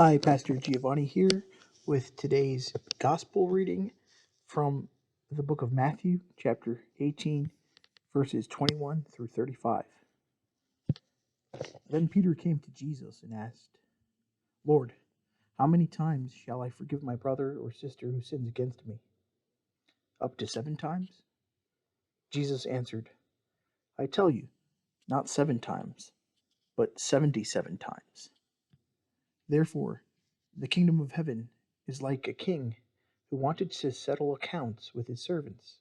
Hi, Pastor Giovanni here with today's gospel reading from the book of Matthew, chapter 18, verses 21 through 35. Then Peter came to Jesus and asked, Lord, how many times shall I forgive my brother or sister who sins against me? Up to 7 times? Jesus answered, I tell you, not 7 times, but 77 times. Therefore, the kingdom of heaven is like a king who wanted to settle accounts with his servants.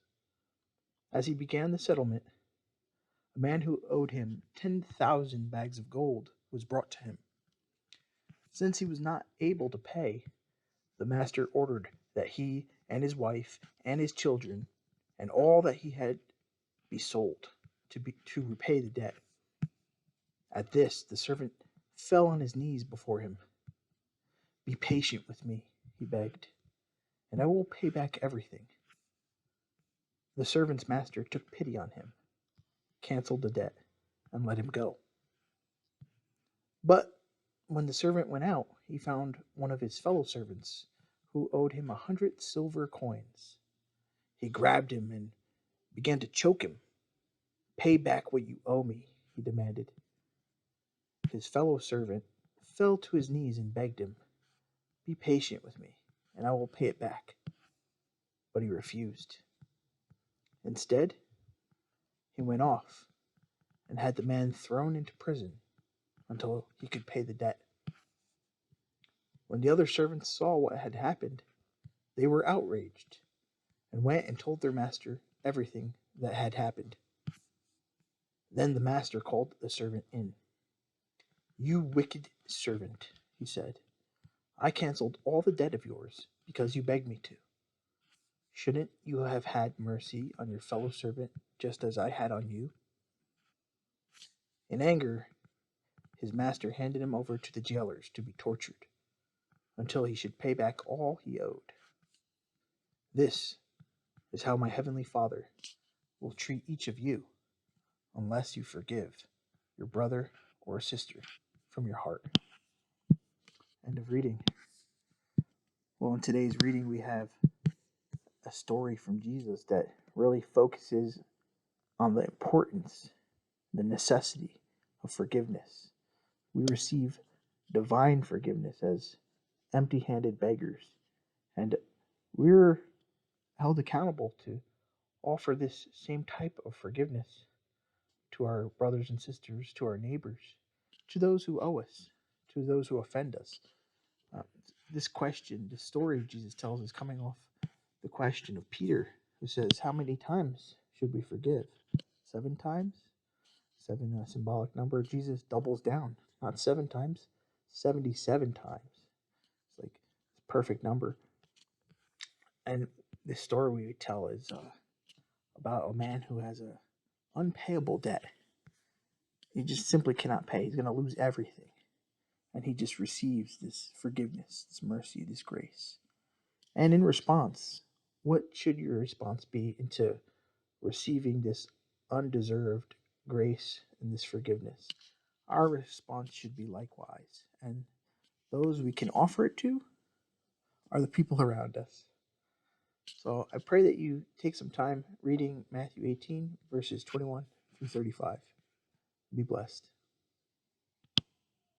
As he began the settlement, a man who owed him 10,000 bags of gold was brought to him. Since he was not able to pay, the master ordered that he and his wife and his children and all that he had be sold to repay the debt. At this, the servant fell on his knees before him. Be patient with me, he begged, and I will pay back everything. The servant's master took pity on him, canceled the debt, and let him go. But when the servant went out, he found one of his fellow servants who owed him 100 silver coins. He grabbed him and began to choke him. Pay back what you owe me, he demanded. His fellow servant fell to his knees and begged him, Be patient with me, and I will pay it back. But he refused. Instead, he went off and had the man thrown into prison until he could pay the debt. When the other servants saw what had happened, they were outraged and went and told their master everything that had happened. Then the master called the servant in. You wicked servant, he said. I canceled all the debt of yours because you begged me to. Shouldn't you have had mercy on your fellow servant just as I had on you? In anger, his master handed him over to the jailers to be tortured until he should pay back all he owed. This is how my heavenly Father will treat each of you unless you forgive your brother or sister from your heart. End of reading. Well, in today's reading, we have a story from Jesus that really focuses on the importance, the necessity of forgiveness. We receive divine forgiveness as empty-handed beggars, and we're held accountable to offer this same type of forgiveness to our brothers and sisters, to our neighbors, to those who owe us, to those who offend us. Uh, this story Jesus tells is coming off the question of Peter, who says, how many times should we forgive? 7 times? 7, a symbolic number. Jesus doubles down, not 7 times, 77 times. It's like a perfect number. And this story we tell is about a man who has an unpayable debt. He just simply cannot pay. He's going to lose everything. And he just receives this forgiveness, this mercy, this grace. And in response, what should your response be into receiving this undeserved grace and this forgiveness? Our response should be likewise. And those we can offer it to are the people around us. So I pray that you take some time reading Matthew 18, verses 21 through 35. Be blessed.